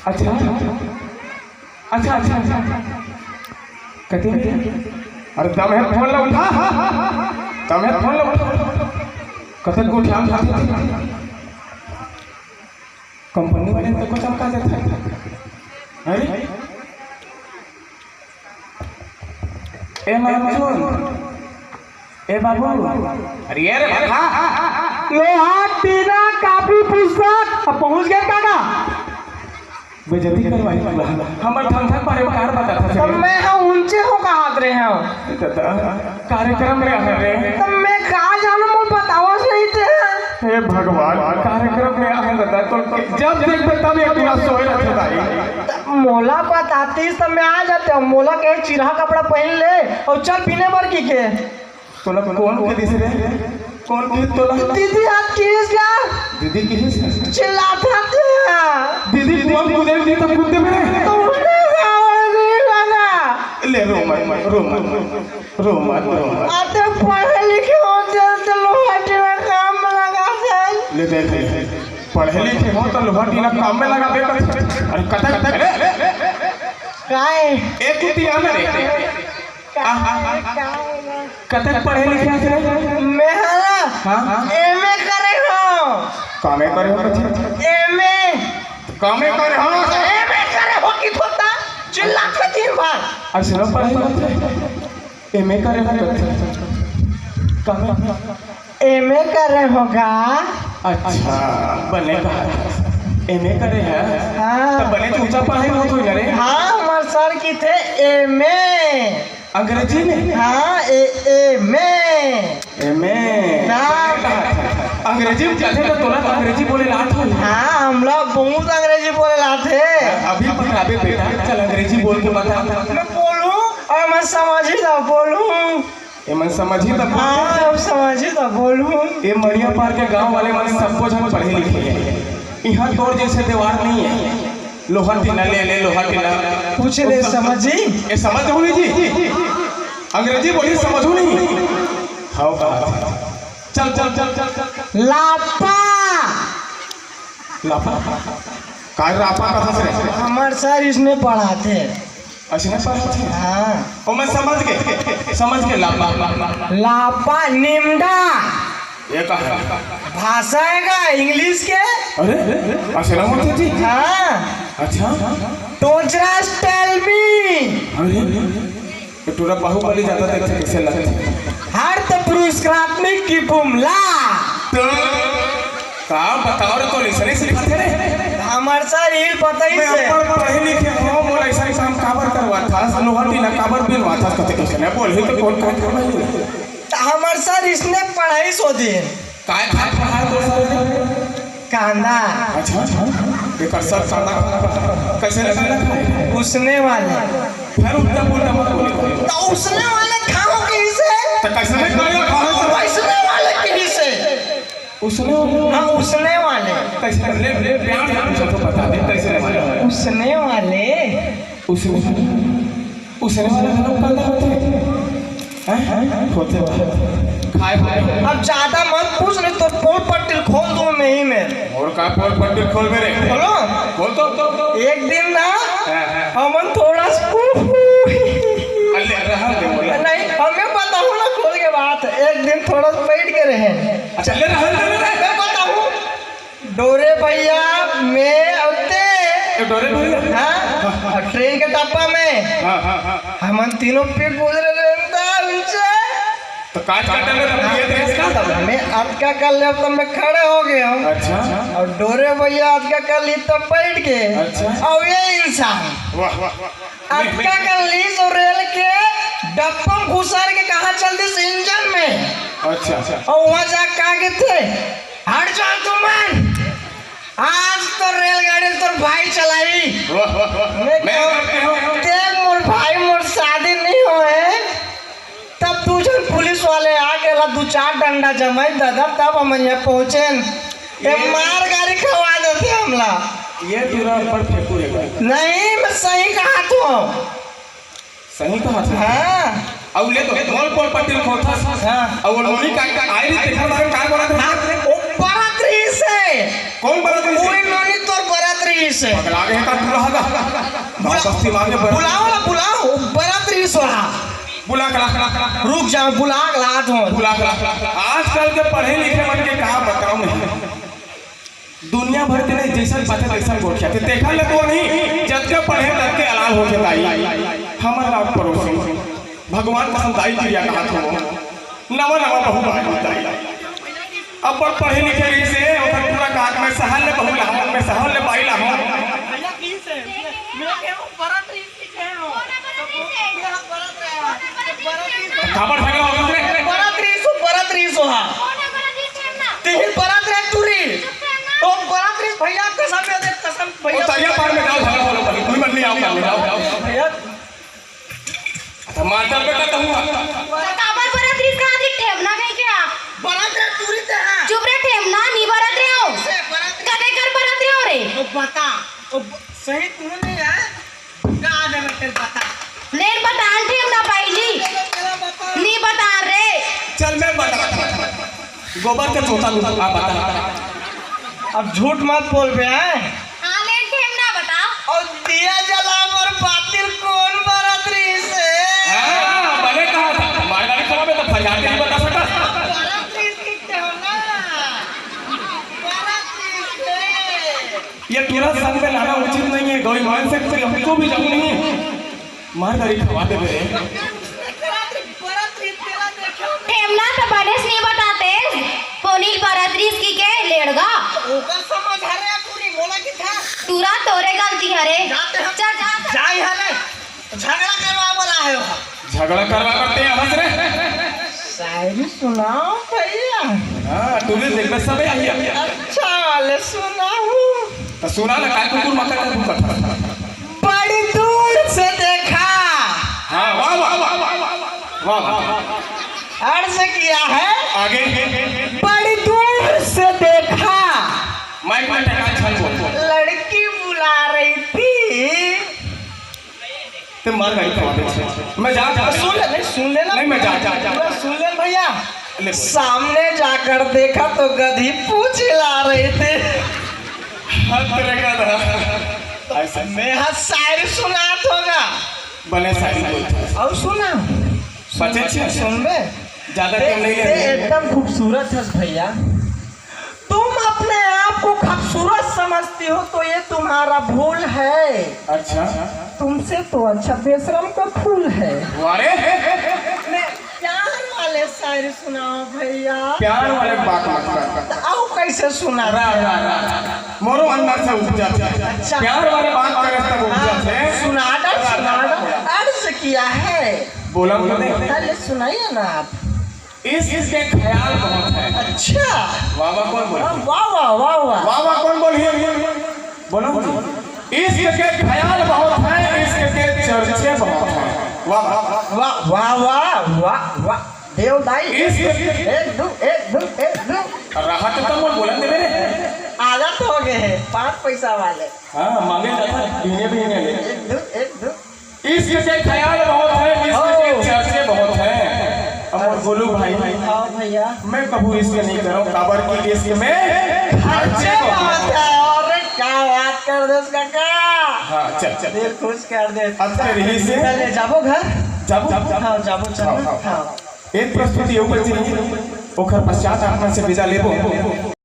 अच्छा अच्छा अच्छा अच्छा कहते अरे दम है फोन ला उठा दम है फोन ला उठा कथक को ध्यान कंपनी वाले तो कुछ चमका देता है अरे ए मामून ए बाबू अरे ये रे लोहा टीना काफी पुस्तक पहुंच गए काका बेइज्जती करवाई हमर ठंडा पारे कार बता था तब मैं ऊंचे हो कहां रहे हैं कार्यक्रम रे रे तब मैं कहां जानो मुझे बताओ सही थे हे भगवान कार्यक्रम में आ बता तो जब देख तब एक गिलास सोए रखे भाई मोला बतातीस तब मैं आ जाते हूं मोला के चिरहा कपड़ा पहन ले और चल पीने भर की के तोला कौन के दिस रे कौन की तोला दीदी हाथ किस क्या दीदी की चिल्लाते थे दीदी कौन कूदे दी तब कूदते में तो उसने लगा ले रो मत आते पढ़े लिखे होते तो लोहा टीना काम में लगा से ले देख पढ़े लिखे हो तो लोहा टीना काम में लगा दे अरे कथक काय एक कुटी आना रे कथक पढ़े लिखे थे मैं हला हां एमए करे हो कामे करे हो बच्चे एमए कामे करे हो एमए करे हो की होता चिल्लाते दिन भर अच्छा पढ़े एमए करे हो कामे एमए करे होगा अच्छा बने का एमए करे है हाँ तो बने ऊंचा पढ़ाई हो तो रे हाँ हमारे सर की थे एमए अंग्रेजी में हाँ एमए अंग्रेजी में चलते तो तोला अंग्रेजी बोले लात हो हाँ हम लोग बहुत अंग्रेजी बोले लाते अभी पकड़ाबे बेटा चल अंग्रेजी बोल के बता मैं बोलूं और मैं समझी ना बोलूं ये मन समझी तब हाँ अब समझी तो बोलूं ये मरिया पार के गांव वाले मन सबको जन पढ़े लिखे हैं यहाँ तोर जैसे दीवार नहीं है लोहा टीना ले लोहा टीना पूछ ले समझी ये समझ हो जी अंग्रेजी बोली समझो नहीं हाँ चल चल चल चल चल लापा लापा काय रापा कहाँ से रहे हमारे सर इसने पढ़ाते अच्छा पढ़ा थे हाँ ओ मैं समझ के लापा लापा निम्डा ये कहा भाषा है का इंग्लिश के अरे अच्छा ना जी हाँ अच्छा टोचरा टेल मी अरे ये टूरा बाहुबली जाता था कैसे लगता हर्त पुरुषात्मिक की बुमला तो का बताओ रे तो लिसने सिखाते रे हमार सर ये पता ही से पढ़े लिखे हो मोला ऐसा काम काबर करवा था लोहा टीना काबर बिनवा था कते कैसे ना बोल ही तो कौन कौन करवाई हमार सर इसने पढ़ाई सो दिन काय खाए पढ़ाई तो सर कांदा अच्छा एक सर कांदा कैसे लगता उसने वाले फिर उल्टा पुल्टा मत बोल तो उसने वाले खाओ कैसे तो कैसे नहीं करेगा खाओ उसने वाले कैसे उसने हाँ उसने वाले कैसे ले प्यार से तो बता दे कैसे वाले उसने वाले उसने वाले लोग कांदा होते खाए भाई अब ज्यादा मत पूछ नहीं तो पोल पट्टी खोल दूं मैं ही में और का पोल पट्टी खोल मेरे खोलो खोल तो एक दिन ना हमन थोड़ा अल्ले रहा दे बोला नहीं हमें पता हो ना खोल के बात एक दिन थोड़ा बैठ के रहे अच्छा ले रहा मैं पता हूँ डोरे भैया मैं औते डोरे भैया हाँ ट्रेन के डब्बा में हमन तीनों पेट गुजरे रहता उनसे तो काट ये देश का तब मैं अटका कर ले तब मैं खड़े हो गए हूँ अच्छा और डोरे भैया अटका कर ली तब बैठ के अच्छा और ये इंसान वाह वाह अटका कर ली तो रेल के डब्बा घुसार के कहा चल दिस इंजन में अच्छा और वहाँ जा कहा के थे हट जाओ तुम आज तो रेलगाड़ी तो भाई चलाई देख मोर भाई मोर शादी नहीं हुए तब तू जब पुलिस वाले आ गए दो चार डंडा जमाई दादा तब हम यहाँ पहुँचे मार गाड़ी खवा देते हमला ये पूरा पर फेंकू नहीं मैं सही कहा तो सही कहा था हाँ अब ले तो मोल पोल पट्टी खोथा हाँ और लोनी का आई रे देखा बारे का बोला था ओ बरात्री से कौन बरात्री से कोई लोनी तोर बरात्री बरातरी से पगला गए का तू रहा बस्ती मांगे बुलाओ ना बुलाओ बरातरी सोहा बुला कला रुक जाओ बुला लात हो बुला कला आजकल के पढ़े लिखे मन के कहा बताऊं मैं दुनिया भर के नहीं जैसा बातें वैसा गोठिया थे देखा ले तो नहीं जब के पढ़े तक के अलाल हो के ताई हमर नाम पड़ोसी भगवान का दाई क्रिया कहा था नवा नवा बहु बाई अब पर पढ़े लिखे रही से ओकर पूरा काट में सहल ले बहु लाहन में सहल ले पाई लाहन भैया की से मेरा के बरातरी के हो खबर झगड़ा हो गया बरातरी सोहा तीन बरातरी तुरी ओ बरातरी भैया कसम दे कसम भैया तरिया पार में जाओ झगड़ा हो लो कोई मत नहीं आओ कर जाओ भैया टमाटर बेटा कहूंगा काबर बरातरी कहां थी ठेमना कहीं क्या बरातरी तुरी ते हां चुप रे ठेमना नी बरातरी हो कदे कर बरातरी हो रे ओ बता ओ सही तू नहीं है का दे तेरे बता नहीं बता ठेमना पाइली नी बता रे चल मैं बता गोबर का चौथा लूटा आप बता अब झूठ मत बोल बे हैं हां ले ठेमना बता और दिया जलाव और बातिल कौन बरातरी से हां बने कहा था मारगाड़ी खड़ा में तो फरियाद नहीं बता सकता बरातरी की हो ना बरातरी से ये तेरा संग में लाना उचित नहीं है गौरी मान से फिर हमको भी जाऊं नहीं मारगाड़ी खवा दे मेरे बरातरी तेरा देखो ठेमना तो बनेस नहीं बताते पोनील बरातरी की के लेड़गा ओकर समझ हरे पूरी बोला कि था तूरा तोरे गलती हरे जाते हम चल जा जाई हले झगड़ा करवा बोला है वो झगड़ा करवा करते हैं हंस रहे शायरी सुनाओ भैया हां तू भी देख बस सब आई अच्छा वाले सुनाओ तो सुना ना काय कुकुर मकर का भूखा बड़ी दूर से देखा हां वाह वाह वाह वाह अर्ज किया है आगे बड़ी दूर से देखा माइक में टका छन बोल लड़की बुला रही थी ते मारगाड़ी खवा दे मैं जा सुन ले ना नहीं मैं जा सुन ले भैया ले सामने जाकर देखा तो गधी पूछ ला रहे थे हाथ रहेगा ना ऐसा मैं हाँ शायरी सुनात होगा बने सारी बोल और सुना बचे छे सुन बे ज्यादा टाइम नहीं ले एकदम खूबसूरत है भैया तुम अपने आप को खूबसूरत समझती हो तो ये तुम्हारा भूल है अच्छा तुमसे तो अच्छा बेशरम का फूल है वारे मैं प्यार वाले शायरी सुनाओ भैया प्यार वाले बात मत कर आओ कैसे सुना मोरो अंदर से उपजा अच्छा। प्यार वाले बात करे तब उपजा से सुना अर्ज किया है बोला नहीं पहले सुनाइए ना आप इसके ख्याल बहुत है अच्छा वाह वाह कौन बोल वाह वाह वाह वाह वाह वाह कौन बोल बोलो इसके ख्याल बहुत है इसके चर्चे बहुत है वाह वाह वाह वाह वाह वाह वाह देवदाई एक दो राहत तो बोल बोला दे मेरे आदत हो गए हैं 5 पैसा वाले हाँ मांगे जाता दुनिया भी नहीं ले एक दो इसके ख्याल बहुत है इसके चर्चे बहुत है और बोलू भाई हाँ भैया मैं कबू इसके नहीं करूँ काबर की इसके में खर्चे बहुत है और क्या बात कर दे उसका क्या हाँ चल चल दिल खुश कर दे अब से रही से चले जाबो घर जाबो हाँ जाबो चलो हाँ एक प्रस्तुति ऊपर ओखर पश्चात आपन से विदा लेबो